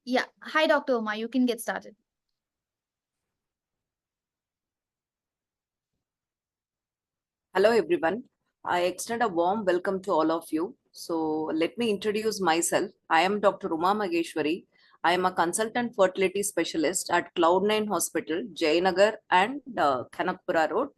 Yeah. Hi, Dr. Uma. You can get started. Hello, everyone. I extend a warm welcome to all of you. So, let me introduce myself. I am Dr. Uma Mageshwari. I am a consultant fertility specialist at Cloud9 Hospital, Jayanagar and Kanakpura Road.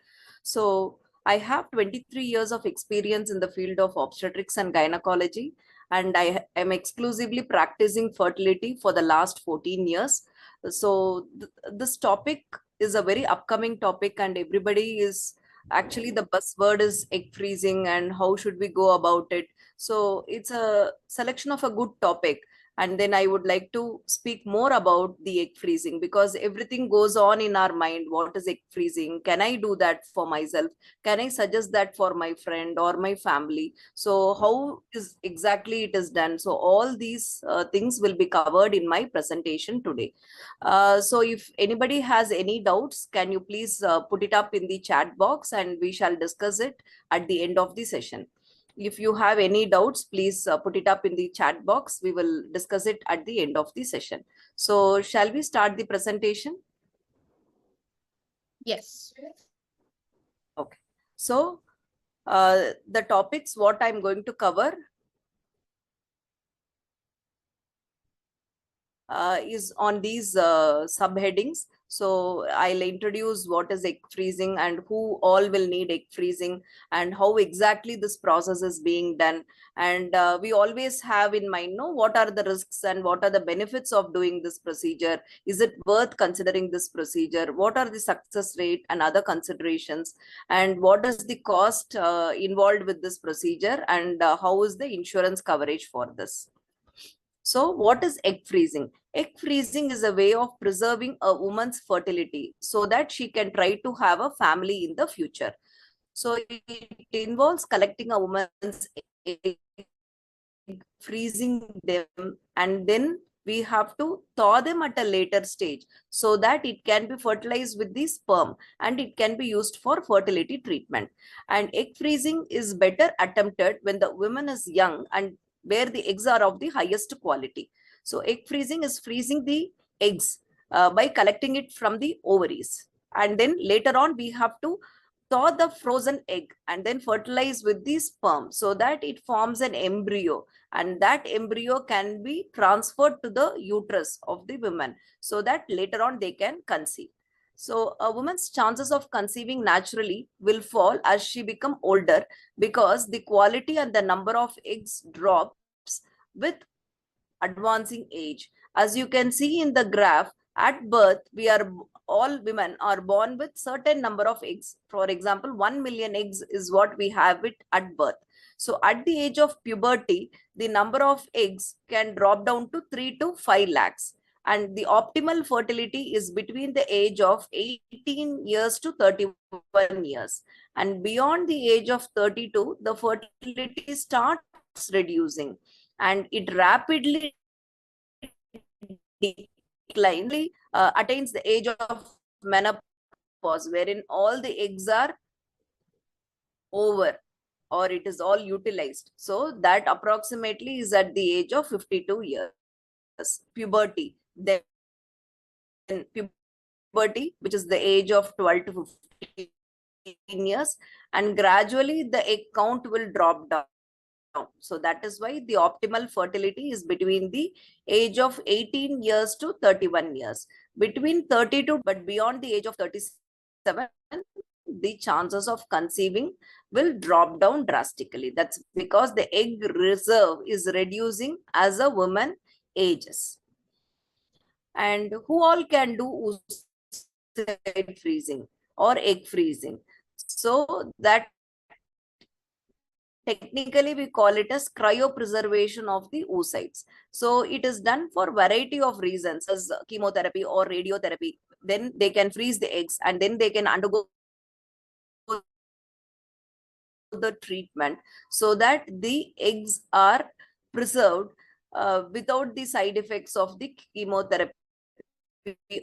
So, I have 23 years of experience in the field of obstetrics and gynecology, and I am exclusively practicing fertility for the last 14 years. So, this topic is a very upcoming topic, and everybody is actually the buzzword is egg freezing and how should we go about it. So it's a selection of a good topic, and then I would like to speak more about the egg freezing because everything goes on in our mind. What is egg freezing? Can I do that for myself? Can I suggest that for my friend or my family? So how is exactly it is done? So all these things will be covered in my presentation today. So if anybody has any doubts, can you please put it up in the chat box and we shall discuss it at the end of the session. If you have any doubts, please put it up in the chat box. We will discuss it at the end of the session. So shall we start the presentation? Yes. Okay. So the topics what I'm going to cover is on these subheadings. So I'll introduce what is egg freezing and who all will need egg freezing and how exactly this process is being done. And we always have in mind, know what are the risks and what are the benefits of doing this procedure. Is it worth considering this procedure? What are the success rate and other considerations? And what is the cost involved with this procedure? And how is the insurance coverage for this? So, what is egg freezing? Egg freezing is a way of preserving a woman's fertility so that she can try to have a family in the future. So, it involves collecting a woman's egg, freezing them, and then we have to thaw them at a later stage so that it can be fertilized with the sperm and it can be used for fertility treatment. And egg freezing is better attempted when the woman is young and where the eggs are of the highest quality. So egg freezing is freezing the eggs by collecting it from the ovaries, and then later on we have to thaw the frozen egg and then fertilize with the sperm so that it forms an embryo, and that embryo can be transferred to the uterus of the woman so that later on they can conceive. So a woman's chances of conceiving naturally will fall as she become older because the quality and the number of eggs drops with advancing age. As you can see in the graph, at birth, all women are born with certain number of eggs. For example, 1 million eggs is what we have it at birth. So at the age of puberty, the number of eggs can drop down to 3 to 5 lakhs. And the optimal fertility is between the age of 18 years to 31 years. And beyond the age of 32, the fertility starts reducing and it rapidly decline, attains the age of menopause, wherein all the eggs are over or it is all utilized. So that approximately is at the age of 52 years. Puberty, then puberty, which is the age of 12 to 15 years, and gradually the egg count will drop down. So that is why the optimal fertility is between the age of 18 years to 31 years. Between 32, but beyond the age of 37, the chances of conceiving will drop down drastically. That's because the egg reserve is reducing as a woman ages. And who all can do oocyte freezing or egg freezing? So that technically we call it as cryopreservation of the oocytes. So it is done for variety of reasons as chemotherapy or radiotherapy. Then they can freeze the eggs and then they can undergo the treatment so that the eggs are preserved without the side effects of the chemotherapy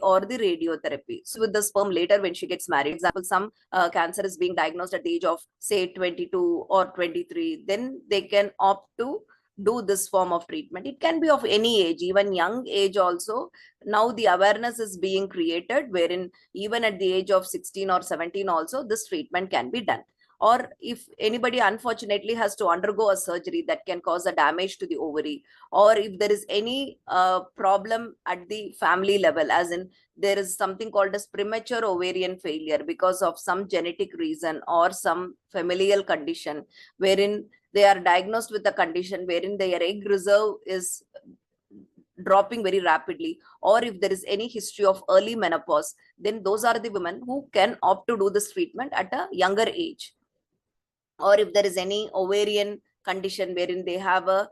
or the radiotherapy. So with the sperm later when she gets married, example, some cancer is being diagnosed at the age of say 22 or 23, then they can opt to do this form of treatment. It can be of any age, even young age also. Now the awareness is being created, wherein even at the age of 16 or 17 also, this treatment can be done. Or if anybody unfortunately has to undergo a surgery that can cause a damage to the ovary, or if there is any problem at the family level, as in there is something called as premature ovarian failure because of some genetic reason or some familial condition, wherein they are diagnosed with a condition wherein their egg reserve is dropping very rapidly, or if there is any history of early menopause, then those are the women who can opt to do this treatment at a younger age. Or if there is any ovarian condition wherein they have a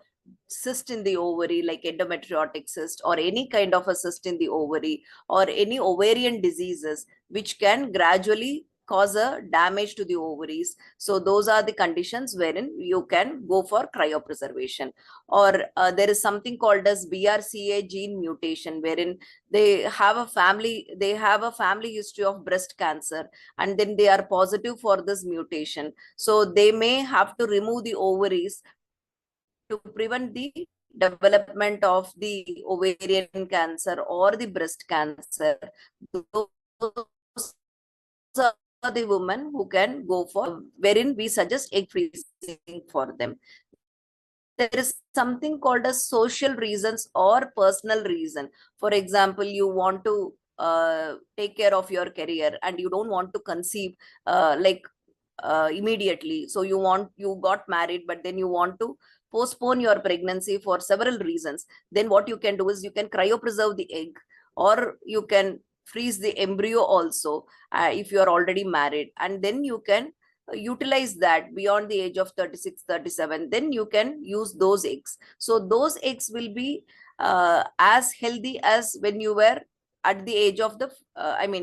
cyst in the ovary, like endometriotic cyst, or any kind of a cyst in the ovary, or any ovarian diseases which can gradually cause a damage to the ovaries. So those are the conditions wherein you can go for cryopreservation. Or there is something called as BRCA gene mutation, wherein they have a family history of breast cancer, and then they are positive for this mutation. So they may have to remove the ovaries to prevent the development of the ovarian cancer or the breast cancer. Those are the women who can go for, wherein we suggest egg freezing for them. There is something called as social reasons or personal reason. For example, you want to take care of your career and you don't want to conceive immediately. So you got married, but then you want to postpone your pregnancy for several reasons. Then what you can do is you can cryopreserve the egg, or you can freeze the embryo also, if you are already married, and then you can utilize that beyond the age of 36, 37. Then you can use those eggs. So those eggs will be as healthy as when you were at the age of the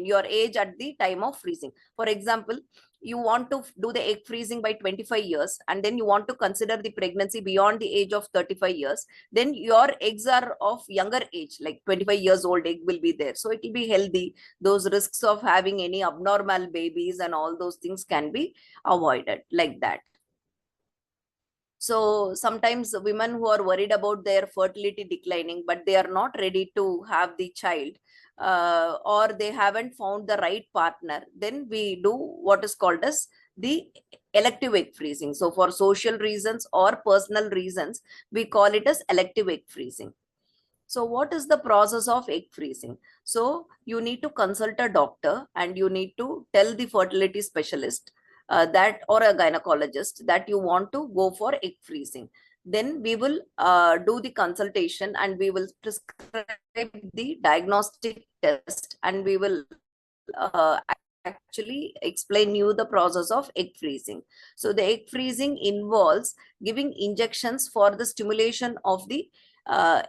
your age at the time of freezing. For example, you want to do the egg freezing by 25 years, and then you want to consider the pregnancy beyond the age of 35 years, then your eggs are of younger age, like 25 years old egg will be there, so it will be healthy. Those risks of having any abnormal babies and all those things can be avoided like that. So sometimes women who are worried about their fertility declining, but they are not ready to have the child, or they haven't found the right partner, then we do what is called as the elective egg freezing. So for social reasons or personal reasons, we call it as elective egg freezing. So what is the process of egg freezing? So you need to consult a doctor, and you need to tell the fertility specialist that, or a gynecologist, that you want to go for egg freezing. Then we will do the consultation, and we will prescribe the diagnostic test, and we will actually explain you the process of egg freezing. So the egg freezing involves giving injections for the stimulation of the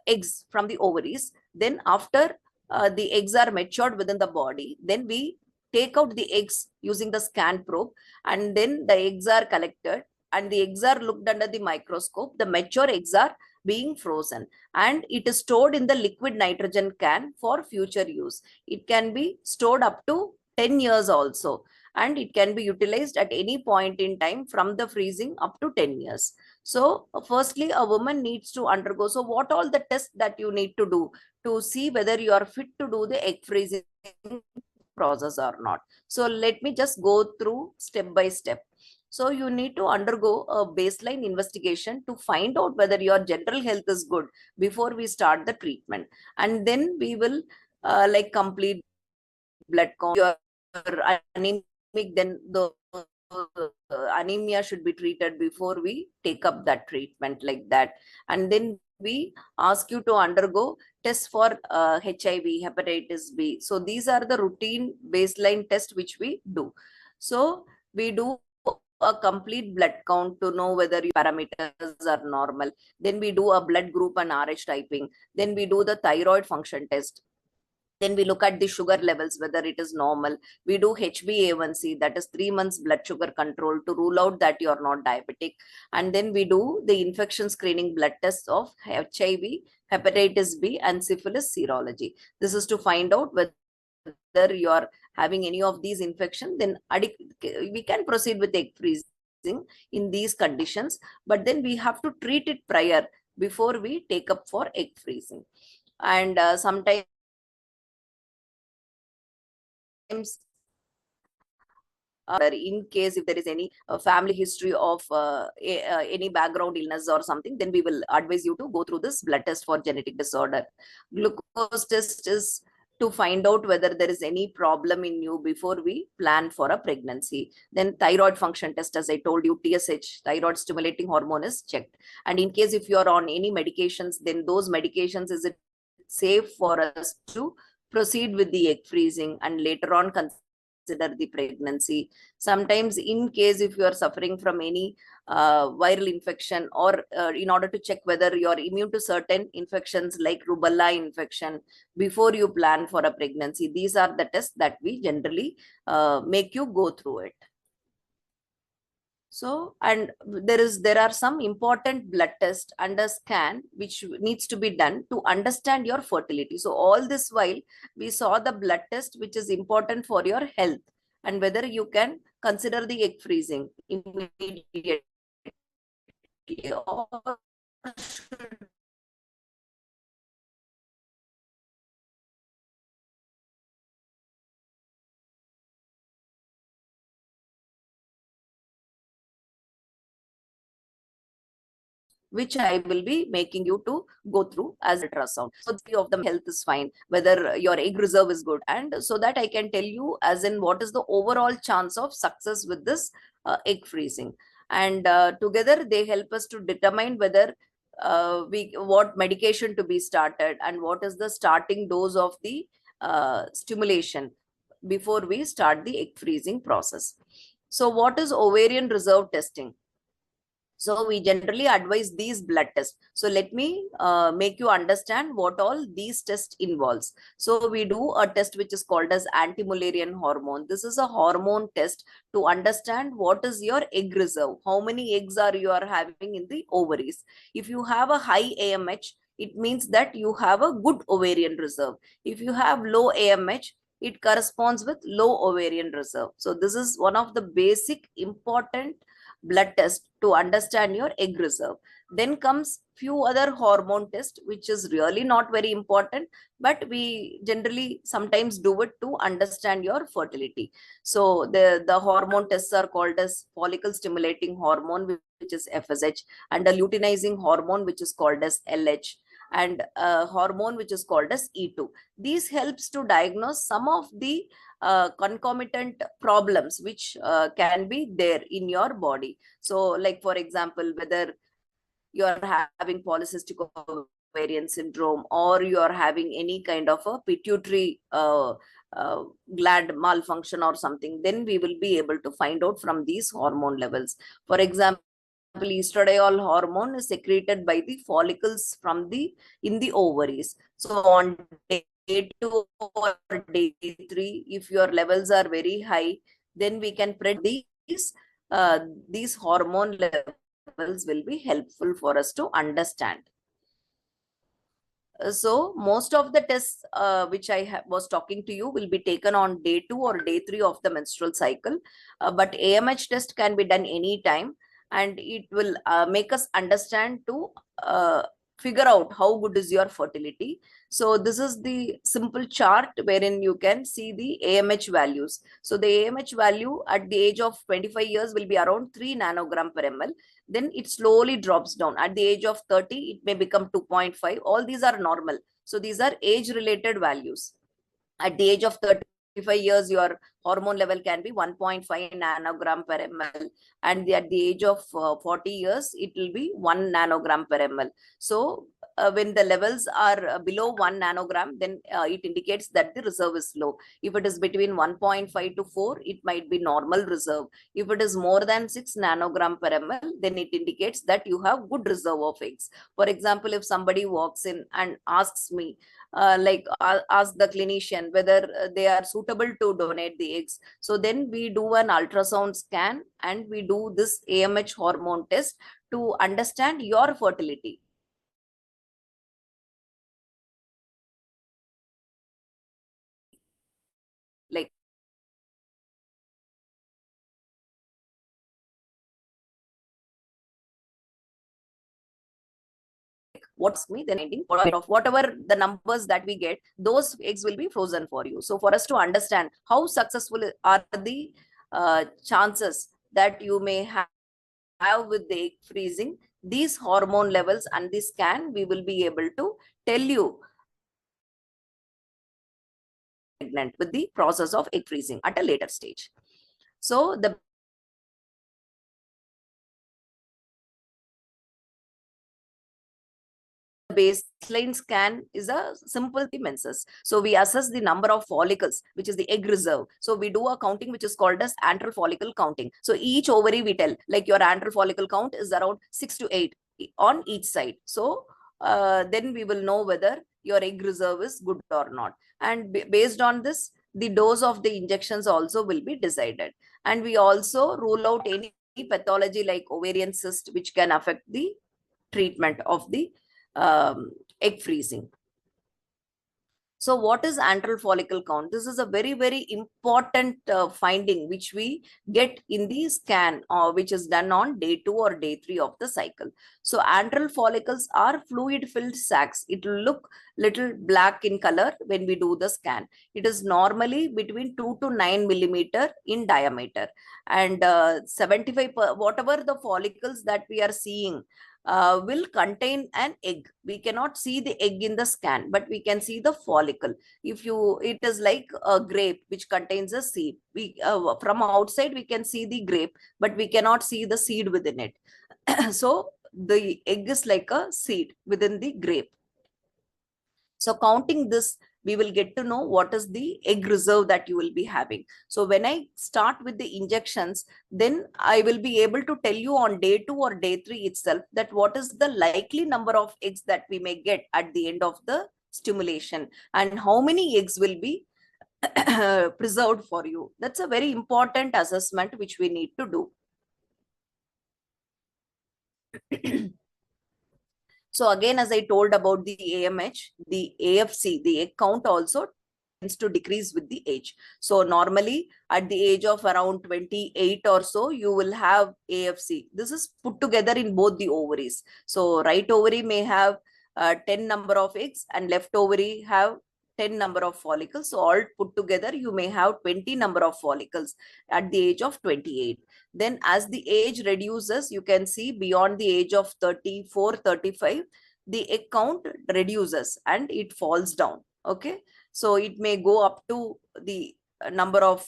eggs from the ovaries. Then after the eggs are matured within the body, then we take out the eggs using the scan probe, and then the eggs are collected and the eggs are looked under the microscope. The mature eggs are being frozen, and it is stored in the liquid nitrogen can for future use. It can be stored up to 10 years also, and it can be utilized at any point in time from the freezing up to 10 years. So firstly, a woman needs to undergo, so what all the tests that you need to do to see whether you are fit to do the egg freezing process or not. So let me just go through step by step. So you need to undergo a baseline investigation to find out whether your general health is good before we start the treatment. And then we will complete blood count. Your anemic, then the anemia should be treated before we take up that treatment like that. And then we ask you to undergo tests for HIV, hepatitis B. So these are the routine baseline tests which we do. So we do a complete blood count to know whether your parameters are normal. Then we do a blood group and RH typing. Then we do the thyroid function test. Then we look at the sugar levels, whether it is normal. We do HbA1c, that is 3 months blood sugar control, to rule out that you are not diabetic. And then we do the infection screening blood tests of HIV, hepatitis B, and syphilis serology. This is to find out whether you are having any of these infections. Then we can proceed with egg freezing in these conditions, but then we have to treat it prior. before we take up for egg freezing. And sometimes in case if there is any family history of any background illness or something, then we will advise you to go through this blood test for genetic disorder. Glucose test is to find out whether there is any problem in you before we plan for a pregnancy. Then thyroid function test, as I told you, TSH, thyroid stimulating hormone, is checked. And in case if you are on any medications, then those medications, is it safe for us to proceed with the egg freezing and later on consider the pregnancy. Sometimes in case if you are suffering from any viral infection, or in order to check whether you are immune to certain infections like rubella infection before you plan for a pregnancy, these are the tests that we generally make you go through it. So, and there are some important blood tests and a scan which needs to be done to understand your fertility. So all this while we saw the blood test which is important for your health and whether you can consider the egg freezing immediately, or which I will be making you to go through as ultrasound. So three of them health is fine, whether your egg reserve is good, and so that I can tell you as in what is the overall chance of success with this egg freezing. And together they help us to determine whether we what medication to be started and what is the starting dose of the stimulation before we start the egg freezing process. So what is ovarian reserve testing? So we generally advise these blood tests. So let me make you understand what all these tests involves. So we do a test which is called as anti-Mullerian hormone. This is a hormone test to understand what is your egg reserve. How many eggs are you are having in the ovaries. If you have a high AMH, it means that you have a good ovarian reserve. If you have low AMH, it corresponds with low ovarian reserve. So this is one of the basic important blood test to understand your egg reserve. Then comes few other hormone test which is really not very important, but we generally sometimes do it to understand your fertility. So the hormone tests are called as follicle stimulating hormone, which is FSH, and a luteinizing hormone which is called as LH, and a hormone which is called as E2. These helps to diagnose some of the concomitant problems which can be there in your body. So like for example, whether you are having polycystic ovarian syndrome, or you are having any kind of a pituitary gland malfunction or something, then we will be able to find out from these hormone levels. For example, estradiol hormone is secreted by the follicles from the in the ovaries. So on day 2 or day 3, if your levels are very high, then we can predict these hormone levels will be helpful for us to understand. So most of the tests which I was talking to you will be taken on day 2 or day 3 of the menstrual cycle. But AMH test can be done anytime, and it will make us understand to figure out how good is your fertility. So this is the simple chart wherein you can see the AMH values. So the AMH value at the age of 25 years will be around 3 nanogram per ml. Then it slowly drops down. At the age of 30, it may become 2.5. All these are normal. So these are age related values. At the age of 35 years, your hormone level can be 1.5 nanogram per ml. And at the age of 40 years, it will be 1 nanogram per ml. So when the levels are below 1 nanogram, then it indicates that the reserve is low. If it is between 1.5 to 4, it might be normal reserve. If it is more than 6 nanogram per ml, then it indicates that you have good reserve of eggs. For example, if somebody walks in and asks me, ask the clinician whether they are suitable to donate the eggs. So then we do an ultrasound scan and we do this AMH hormone test to understand your fertility. Like what's me, then whatever the numbers that we get, those eggs will be frozen for you. So for us to understand how successful are the chances that you may have with the egg freezing, these hormone levels and the scan, we will be able to tell you pregnant with the process of egg freezing at a later stage. So the baseline scan is a simple menses. So we assess the number of follicles, which is the egg reserve. So we do a counting which is called as antral follicle counting. So each ovary we tell, like your antral follicle count is around 6 to 8 on each side. So then we will know whether your egg reserve is good or not. And based on this, the dose of the injections also will be decided. And we also rule out any pathology like ovarian cyst, which can affect the treatment of the egg freezing. So what is antral follicle count? This is a very, very important finding which we get in the scan, which is done on day 2 or day 3 of the cycle. So antral follicles are fluid filled sacs. It will look little black in color when we do the scan. It is normally between 2 to 9 millimeter in diameter, and 75 whatever the follicles that we are seeing will contain an egg. We cannot see the egg in the scan, but we can see the follicle. It is like a grape which contains a seed. We from outside we can see the grape, but we cannot see the seed within it. So the egg is like a seed within the grape. So counting this, we will get to know what is the egg reserve that you will be having. So when I start with the injections, then I will be able to tell you on day 2 or day 3 itself that what is the likely number of eggs that we may get at the end of the stimulation, and how many eggs will be preserved for you. That's a very important assessment which we need to do. So again, as I told about the AMH, the AFC, the egg count also tends to decrease with the age. So normally at the age of around 28 or so, you will have AFC. This is put together in both the ovaries. So right ovary may have 10 number of eggs and left ovary have 10 number of follicles. So all put together, you may have 20 number of follicles at the age of 28. Then as the age reduces, you can see beyond the age of 34, 35, the egg count reduces and it falls down. Okay. So it may go up to the number of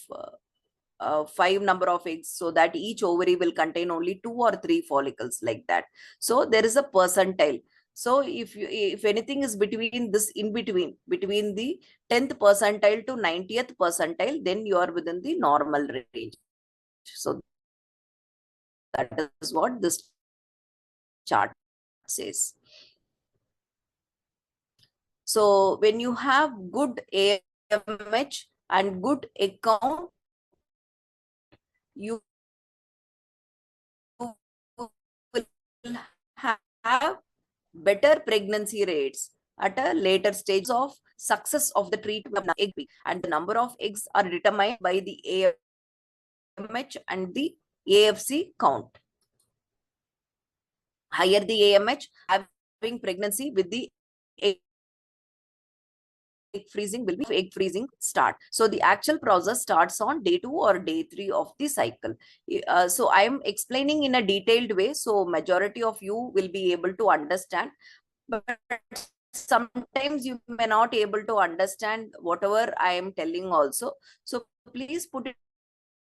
5 number of eggs, so that each ovary will contain only 2 or 3 follicles, like that. So there is a percentile. So if anything is between this, in between the 10th percentile to 90th percentile, then you are within the normal range. So that is what this chart says. So when you have good AMH and good egg count, you will have better pregnancy rates at a later stage of success of the treatment egg, and the number of eggs are determined by the AMH and the AFC count. Higher the AMH, having pregnancy with the egg freezing will be egg freezing start. So the actual process starts on day 2 or day 3 of the cycle. So I am explaining in a detailed way, so majority of you will be able to understand, but sometimes you may not able to understand whatever I am telling also. So please put it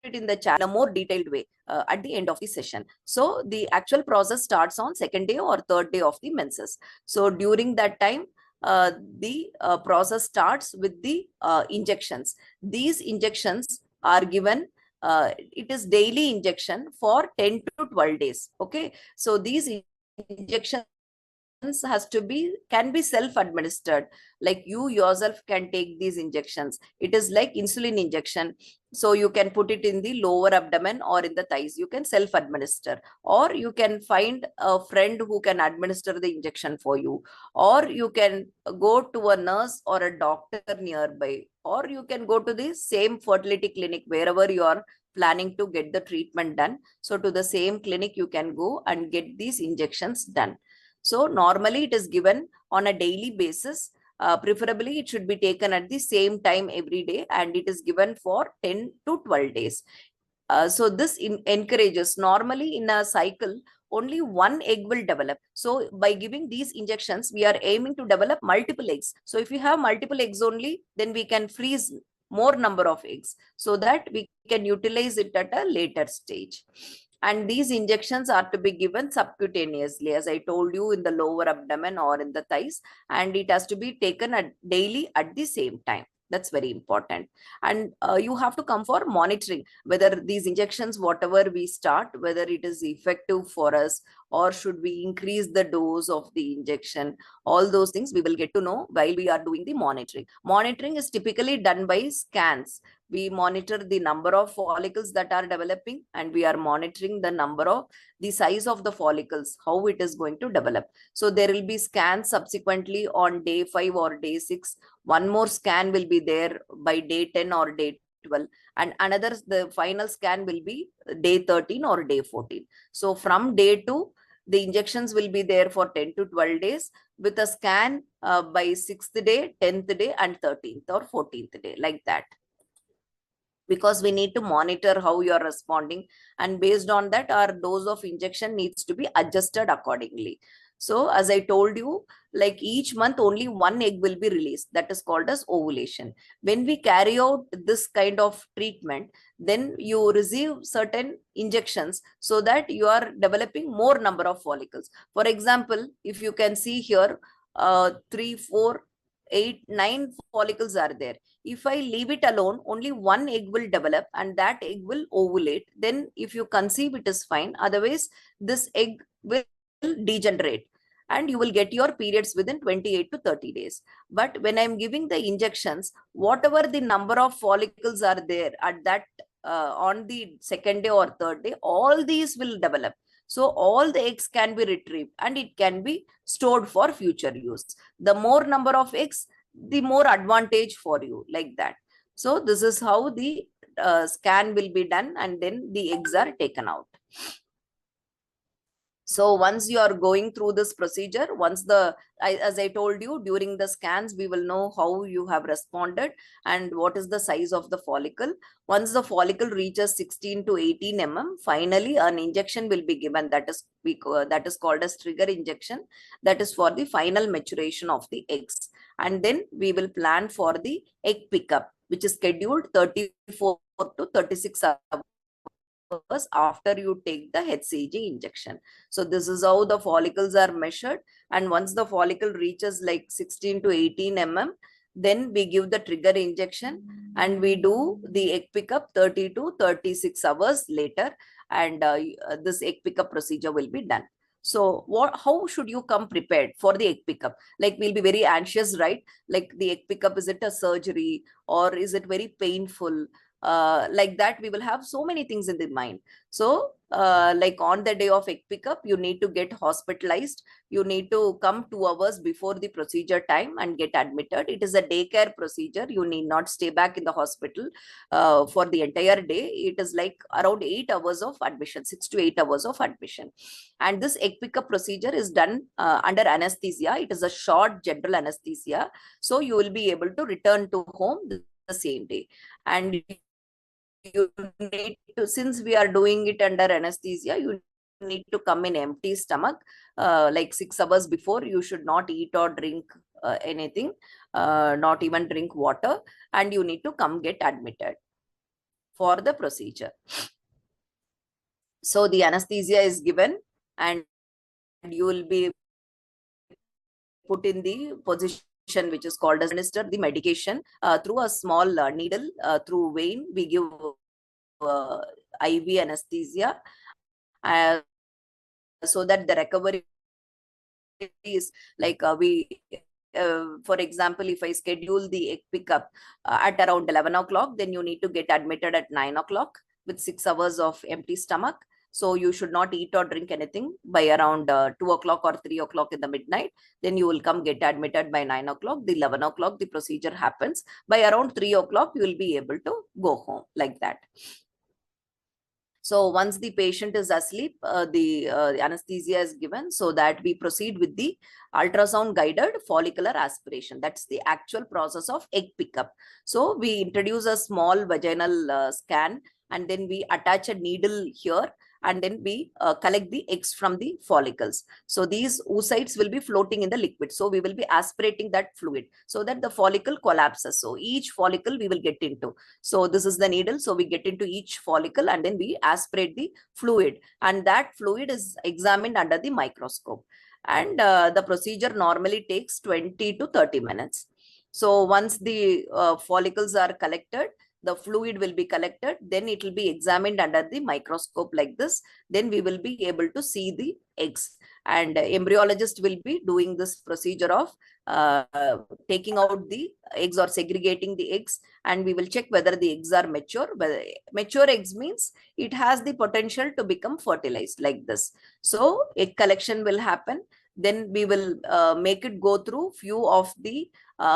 in the chat in a more detailed way at the end of the session. So the actual process starts on 2nd day or 3rd day of the menses. So during that time, the process starts with the injections. These injections are given, it is daily injection for 10 to 12 days. Okay. So these injections can be self-administered, like you yourself can take these injections. It is like insulin injection. So you can put it in the lower abdomen or in the thighs. You can self-administer, or you can find a friend who can administer the injection for you, or you can go to a nurse or a doctor nearby, or you can go to the same fertility clinic wherever you are planning to get the treatment done. So to the same clinic you can go and get these injections done. So normally it is given on a daily basis. Preferably it should be taken at the same time every day, and it is given for 10 to 12 days. So this encourages, normally in a cycle only one egg will develop. So by giving these injections, we are aiming to develop multiple eggs. So if we have multiple eggs only, then we can freeze more number of eggs so that we can utilize it at a later stage. And these injections are to be given subcutaneously, as I told you, in the lower abdomen or in the thighs, and it has to be taken daily at the same time. That's very important. And you have to come for monitoring whether these injections, whatever we start, whether it is effective for us, or should we increase the dose of the injection. All those things we will get to know while we are doing the monitoring. Monitoring is typically done by scans. We monitor the number of follicles that are developing, and we are monitoring the size of the follicles, how it is going to develop. So there will be scans subsequently on day 5 or day 6. One more scan will be there by day 10 or day 12, and another, the final scan will be day 13 or day 14. So from day 2, the injections will be there for 10 to 12 days, with a scan by 6th day, 10th day, and 13th or 14th day, like that. Because we need to monitor how you are responding, and based on that, our dose of injection needs to be adjusted accordingly. So as I told you, like each month only one egg will be released. That is called as ovulation. When we carry out this kind of treatment, then you receive certain injections so that you are developing more number of follicles. For example, if you can see here, 3, 4, 8, 9 follicles are there. If I leave it alone, only one egg will develop and that egg will ovulate. Then if you conceive, it is fine. Otherwise, this egg will degenerate and you will get your periods within 28 to 30 days. But when I'm giving the injections, whatever the number of follicles are there at that on the second day or third day, all these will develop. So all the eggs can be retrieved and it can be stored for future use. The more number of eggs, the more advantage for you, like that. So this is how the scan will be done, and then the eggs are taken out. So once you are going through this procedure, as I told you, during the scans, we will know how you have responded and what is the size of the follicle. Once the follicle reaches 16 to 18 mm, finally an injection will be given. That is called as trigger injection. That is for the final maturation of the eggs. And then we will plan for the egg pickup, which is scheduled 34 to 36 hours after you take the HCG injection. So this is how the follicles are measured. And once the follicle reaches like 16 to 18 mm, then we give the trigger injection and we do the egg pickup 30 to 36 hours later. And this egg pickup procedure will be done. So how should you come prepared for the egg pickup? Like, we'll be very anxious, right? Like, the egg pickup, is it a surgery or is it very painful? Like that, we will have so many things in the mind. So like on the day of egg pickup, you need to get hospitalized. You need to come 2 hours before the procedure time and get admitted. It is a daycare procedure. You need not stay back in the hospital for the entire day. It is like around 8 hours of admission, 6 to 8 hours of admission. And this egg pickup procedure is done under anesthesia. It is a short general anesthesia. So you will be able to return to home the same day. And you need to, since we are doing it under anesthesia, you need to come in empty stomach. Like 6 hours before, you should not eat or drink anything, not even drink water, and you need to come get admitted for the procedure. So the anesthesia is given and you will be put in the position which is called as administer the medication through a small needle through vein. We give IV anesthesia so that the recovery is like for example, if I schedule the egg pickup at around 11 o'clock, then you need to get admitted at 9 o'clock with 6 hours of empty stomach. So you should not eat or drink anything by around 2 o'clock or 3 o'clock in the midnight. Then you will come get admitted by 9 o'clock. The 11 o'clock, the procedure happens. By around 3 o'clock, you will be able to go home, like that. So once the patient is asleep, the anesthesia is given so that we proceed with the ultrasound guided follicular aspiration. That's the actual process of egg pickup. So we introduce a small vaginal scan, and then we attach a needle here, and then we collect the eggs from the follicles. So these oocytes will be floating in the liquid. So we will be aspirating that fluid so that the follicle collapses. So each follicle we will get into. So this is the needle. So we get into each follicle and then we aspirate the fluid, and that fluid is examined under the microscope. And the procedure normally takes 20 to 30 minutes. So once the follicles are collected, the fluid will be collected, then it will be examined under the microscope like this. Then we will be able to see the eggs, and embryologist will be doing this procedure of taking out the eggs or segregating the eggs, and we will check whether the eggs are mature. Mature eggs means it has the potential to become fertilized like this. So egg collection will happen. Then we will make it go through few of the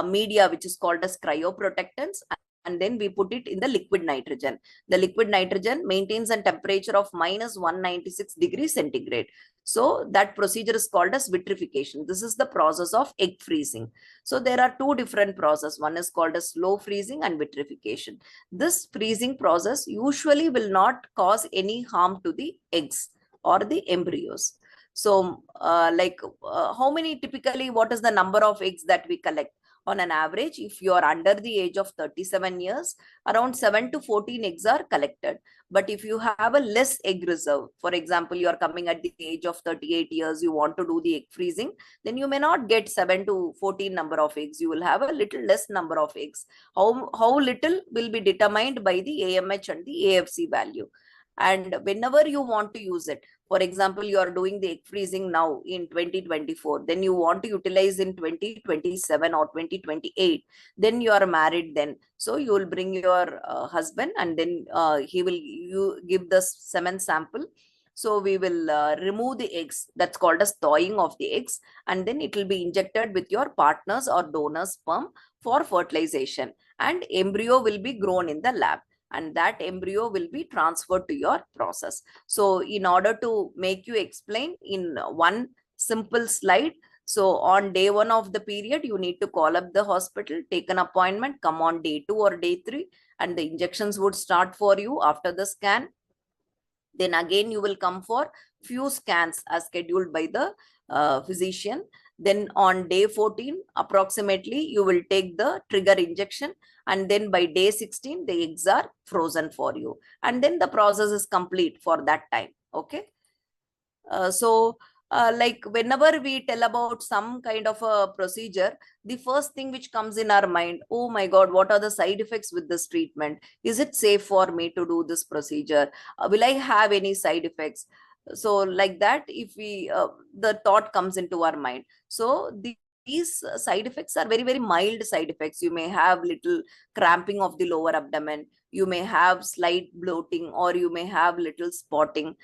media which is called as cryoprotectants, and then we put it in the liquid nitrogen. The liquid nitrogen maintains a temperature of minus 196 degrees centigrade. So that procedure is called as vitrification. This is the process of egg freezing. So there are two different processes. One is called as slow freezing and vitrification. This freezing process usually will not cause any harm to the eggs or the embryos. So how many typically, what is the number of eggs that we collect? On an average, if you are under the age of 37 years, around 7 to 14 eggs are collected. But if you have a less egg reserve, for example, you are coming at the age of 38 years, you want to do the egg freezing, then you may not get 7 to 14 number of eggs. You will have a little less number of eggs. How little will be determined by the AMH and the AFC value. And whenever you want to use it, for example, you are doing the egg freezing now in 2024, then you want to utilize in 2027 or 2028, then you are married then. So you will bring your husband, and then he will give the semen sample. So we will remove the eggs. That's called as thawing of the eggs. And then it will be injected with your partner's or donor's sperm for fertilization. And embryo will be grown in the lab, and that embryo will be transferred to your process. So in order to make you explain in one simple slide, so on day 1 of the period, you need to call up the hospital, take an appointment, come on day 2 or day 3, and the injections would start for you after the scan. Then again, you will come for few scans as scheduled by the physician. Then on day 14, approximately, you will take the trigger injection. And then by day 16, the eggs are frozen for you. And then the process is complete for that time. Okay. Like whenever we tell about some kind of a procedure, the first thing which comes in our mind, oh my God, what are the side effects with this treatment? Is it safe for me to do this procedure? Will I have any side effects? So like that, if we, the thought comes into our mind. So these side effects are very, very mild side effects. You may have little cramping of the lower abdomen. You may have slight bloating, or you may have little spotting.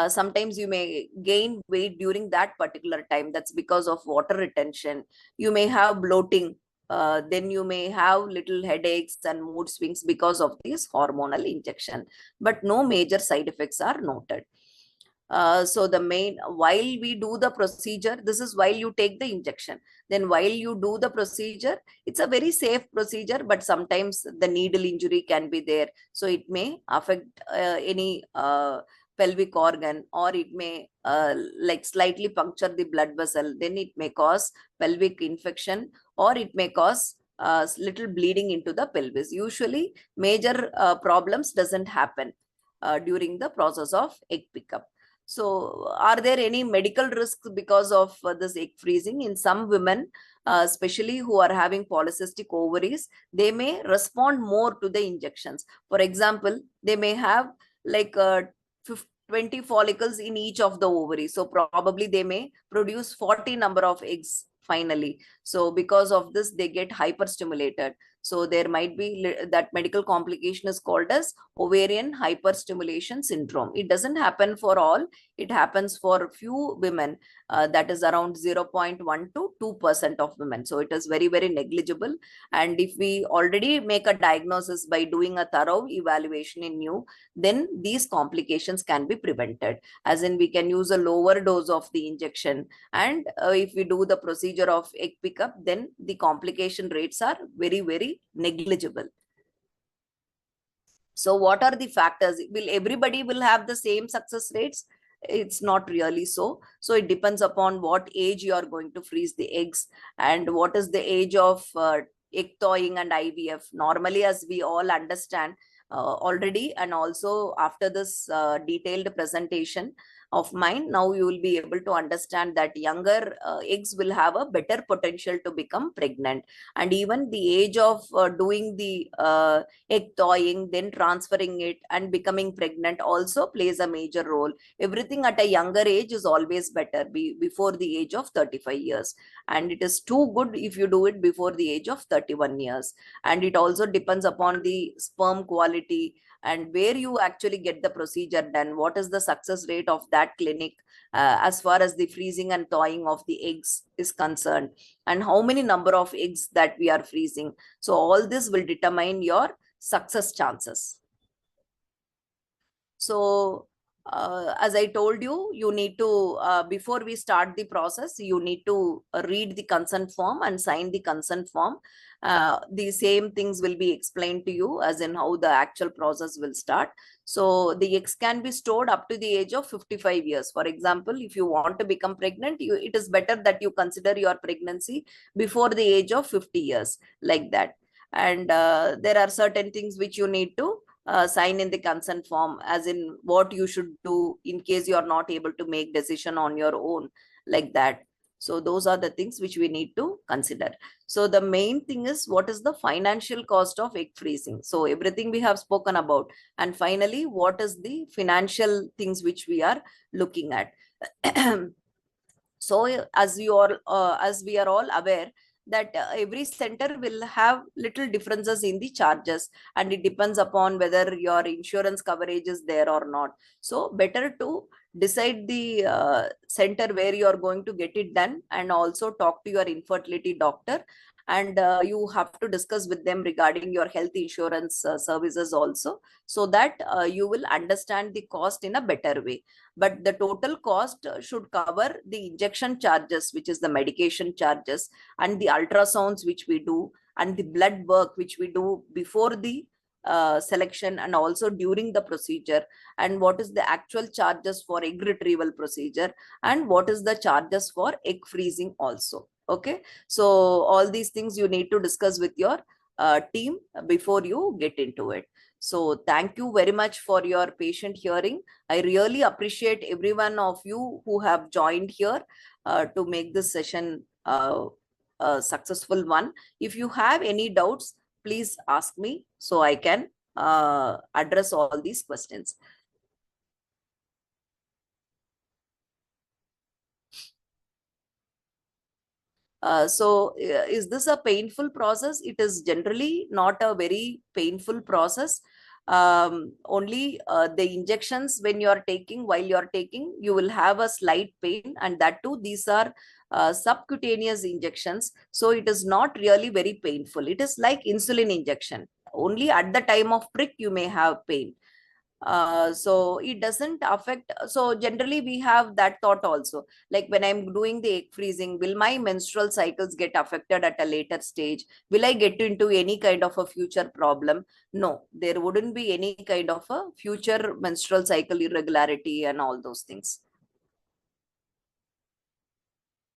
Sometimes you may gain weight during that particular time. That's because of water retention. You may have bloating. Then you may have little headaches and mood swings because of this hormonal injection. But no major side effects are noted. So the main, while we do the procedure, this is while you take the injection. Then while you do the procedure, it's a very safe procedure, but sometimes the needle injury can be there. So it may affect any pelvic organ, or it may like slightly puncture the blood vessel. Then it may cause pelvic infection, or it may cause little bleeding into the pelvis. Usually major problems doesn't happen during the process of egg pickup. So are there any medical risks because of this egg freezing? In some women, especially who are having polycystic ovaries, they may respond more to the injections. For example, they may have like 20 follicles in each of the ovaries. So probably they may produce 40 number of eggs finally. So because of this, they get hyperstimulated. So there might be that medical complication is called as ovarian hyperstimulation syndrome. It doesn't happen for all. It happens for few women, that is around 0.1 to 2% of women. So it is very, very negligible. And if we already make a diagnosis by doing a thorough evaluation in you, then these complications can be prevented. As in, we can use a lower dose of the injection. And if we do the procedure of egg pickup, then the complication rates are very, very negligible. So what are the factors? Will everybody will have the same success rates? It's not really so. So it depends upon what age you are going to freeze the eggs and what is the age of egg thawing and IVF. Normally, as we all understand already, and also after this detailed presentation of mine, now you will be able to understand that younger eggs will have a better potential to become pregnant. And even the age of doing the egg thawing, then transferring it and becoming pregnant also plays a major role. Everything at a younger age is always better, before the age of 35 years. And it is too good if you do it before the age of 31 years. And it also depends upon the sperm quality and where you actually get the procedure done, what is the success rate of that clinic as far as the freezing and thawing of the eggs is concerned, and how many number of eggs that we are freezing. So all this will determine your success chances. So as I told you, you need to, before we start the process, you need to read the consent form and sign the consent form. The same things will be explained to you as in how the actual process will start. So the eggs can be stored up to the age of 55 years. For example, if you want to become pregnant, it is better that you consider your pregnancy before the age of 50 years, like that. And there are certain things which you need to sign in the consent form, as in what you should do in case you are not able to make decision on your own, like that. So those are the things which we need to consider. So the main thing is, what is the financial cost of egg freezing? So everything we have spoken about. And finally, what is the financial things which we are looking at? So as we are all aware that every center will have little differences in the charges, and it depends upon whether your insurance coverage is there or not. So better to decide the center where you are going to get it done, and also talk to your infertility doctor. And you have to discuss with them regarding your health insurance services also, so that you will understand the cost in a better way. But the total cost should cover the injection charges, which is the medication charges, and the ultrasounds which we do, and the blood work which we do before the selection and also during the procedure, and what is the actual charges for egg retrieval procedure, and what is the charges for egg freezing also. Okay, so all these things you need to discuss with your team before you get into it. So thank you very much for your patient hearing. I really appreciate every one of you who have joined here to make this session a successful one. If you have any doubts, please ask me so I can address all these questions. So is this a painful process? It is generally not a very painful process. Only the injections when you are taking, while you are taking, you will have a slight pain, and that too, these are subcutaneous injections. So it is not really very painful. It is like insulin injection. Only at the time of prick, you may have pain. So it doesn't affect. So generally we have that thought also, like when I'm doing the egg freezing, will my menstrual cycles get affected at a later stage? Will I get into any kind of a future problem? No, there wouldn't be any kind of a future menstrual cycle irregularity and all those things.